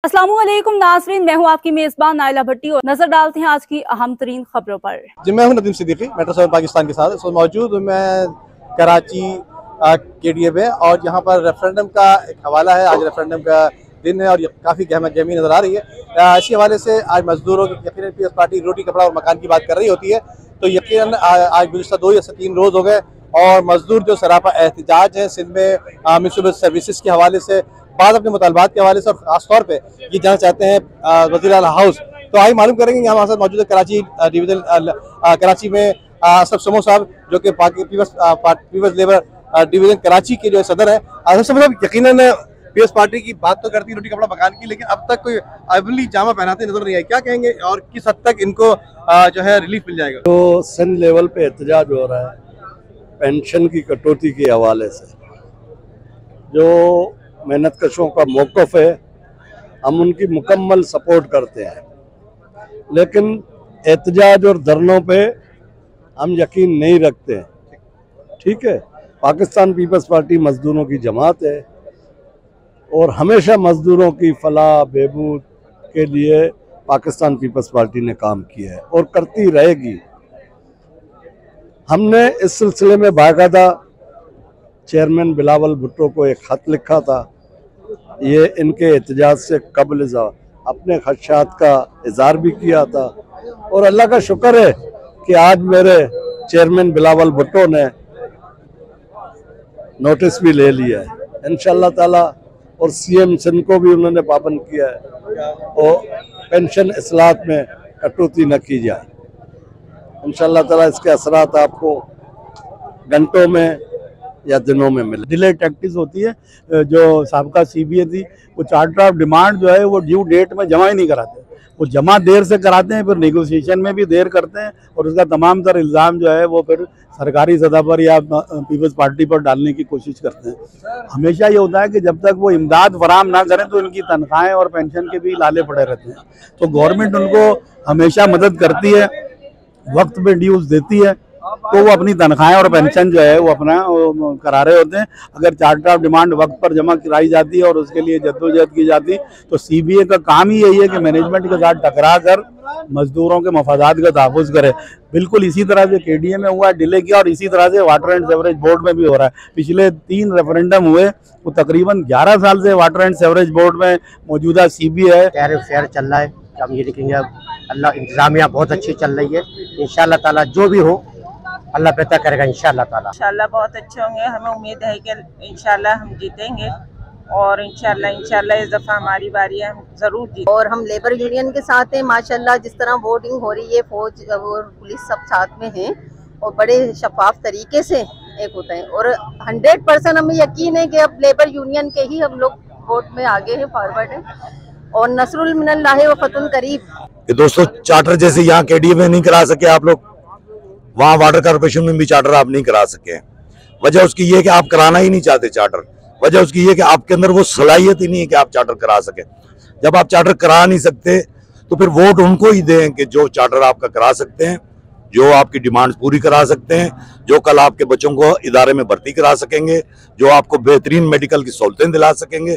अस्सलामुअलैकुम नाज़रीन, मैं हूं आपकी मेजबान नाइला भट्टी और नजर डालते हैं आज की अहम तरीन खबरों पर। जी, मैं हूं नदीम सिद्दीकी, मेट्रो 7 पाकिस्तान के साथ मौजूद हूं मैं कराची KDA में, और यहाँ पर रेफरेंडम का एक हवाला है। आज रेफरेंडम का दिन है और काफ़ी गहमा गहमी नज़र आ रही है। इसी हवाले से आज मजदूरों की यकीनन पीपल्स पार्टी रोटी कपड़ा और मकान की बात कर रही होती है, तो यकीनन आज गुज़िश्ता 2 या 3 रोज़ हो गए और मजदूर जो सरापा एहतजाज है सिंध में म्यूनसिपल सर्विसेज के हवाले से, बाद अपने मुतालबात के हवाले से, और ख़ासतौर पर ये जानना चाहते हैं वज़ीर आला हाउस। तो आइए मालूम करेंगे, यहाँ हमारे साथ मौजूद है कराची डिवीजन कराची में असफ समो साहब, जो कि पीपल्स लेबर डिवीजन कराची के जो सदर है। असफ समो साहब, यकीनन पीपल्स पार्टी की बात तो करती है रोटी कपड़ा मकान की, लेकिन अब तक कोई अमली जामा पहनाते नजर नहीं आए। क्या कहेंगे और किस हद तक इनको जो है रिलीफ मिल जाएगा? तो सिंध लेवल पे एहतजाज हो रहा है पेंशन की कटौती के हवाले से। जो मेहनत कशों का मौक़िफ़ है, हम उनकी मुकम्मल सपोर्ट करते हैं, लेकिन एहतजाज और धरनों पे हम यकीन नहीं रखते हैं। ठीक है, पाकिस्तान पीपल्स पार्टी मजदूरों की जमात है और हमेशा मजदूरों की फलाह बहबूद के लिए पाकिस्तान पीपल्स पार्टी ने काम किया है और करती रहेगी। हमने इस सिलसिले में बाकायदा चेयरमैन बिलावल भुट्टो को एक ख़त लिखा था। ये इनके एहतजाज से कबल अपने खदशात का इज़हार भी किया था, और अल्लाह का शुक्र है कि आज मेरे चेयरमैन बिलावल भुट्टो ने नोटिस भी ले लिया है इंशाअल्लाह ताला, और CM सिंध को भी उन्होंने पाबंद किया है और पेंशन इस्लाहत में कटौती न की जाए। इंशाअल्लाह ताला इसके असरात आपको घंटों में या दिनों में मिले। डिले टैक्टिस होती है। जो साबका CBA थी, वो चार्टर ऑफ डिमांड जो है वो ड्यू डेट में जमा ही नहीं कराते, वो जमा देर से कराते हैं, फिर नेगोशिएशन में भी देर करते हैं, और उसका तमाम तर इल्ज़ाम जो है वो फिर सरकारी सतह पर या पीपल्स पार्टी पर डालने की कोशिश करते हैं। हमेशा ये होता है कि जब तक वो इमदाद फराहम ना करें तो इनकी तनख्वाहें और पेंशन के भी लाले पड़े रहते हैं। तो गवर्नमेंट उनको हमेशा मदद करती है, वक्त पे ड्यूज़ देती है, तो वो अपनी तनख्वाहें और पेंशन जो है वो अपना करा रहे होते हैं। अगर चार्टर ऑफ डिमांड वक्त पर जमा कराई जाती है और उसके लिए जद्दोजहद की जाती, तो CBA का काम ही यही है कि मैनेजमेंट के साथ टकरा कर मजदूरों के मफादात का तहफ़्फ़ुज़ करे। बिल्कुल इसी तरह से KDA में हुआ, डिले किया, और इसी तरह से वाटर एंड सेवरेज बोर्ड में भी हो रहा है। पिछले 3 रेफरेंडम हुए, वो तकरीबन 11 साल से वाटर एंड सेवरेज बोर्ड में मौजूदा CBA है। टैरिफ फेयर चल रहा है, हम ये लिखेंगे अल्लाह, इंतजामिया बहुत अच्छी चल रही है। इंशाअल्लाह ताला जो भी हो अल्लाह बेहतर करेगा इंशाअल्लाह ताला। इंशाअल्लाह बहुत अच्छे होंगे, हमें उम्मीद है कि इंशाअल्लाह हम जीतेंगे, और इंशाअल्लाह इस दफ़ा हमारी बारी है, हम ज़रूर जीतेंगे। और हम लेबर यूनियन के साथ हैं माशाअल्लाह। जिस तरह वोटिंग हो रही है, फौज और पुलिस सब साथ में हैं और बड़े शफाफ तरीके से एक होता है, और 100% हमें यकीन है कि अब लेबर यूनियन के ही हम लोग वोट में आगे हैं, फॉरवर्ड हैं, और नसरुल मिनल्लाह व फतुल करीब। दोस्तों, चार्टर जैसे यहाँ KDA में नहीं करा सके आप लोग, वहाँ वाटर कॉर्पोरेशन में भी चार्टर आप नहीं करा सके। वजह उसकी ये है कि आप कराना ही नहीं चाहते चार्टर। वजह उसकी ये है कि आपके अंदर वो सलाहियत ही नहीं है कि आप चार्टर करा सके। जब आप चार्टर करा नहीं सकते तो फिर वोट उनको ही दें कि जो चार्टर आपका करा सकते हैं, जो आपकी डिमांड्स पूरी करा सकते हैं, जो कल आपके बच्चों को इदारे में भर्ती करा सकेंगे, जो आपको बेहतरीन मेडिकल की सहूलतें दिला सकेंगे।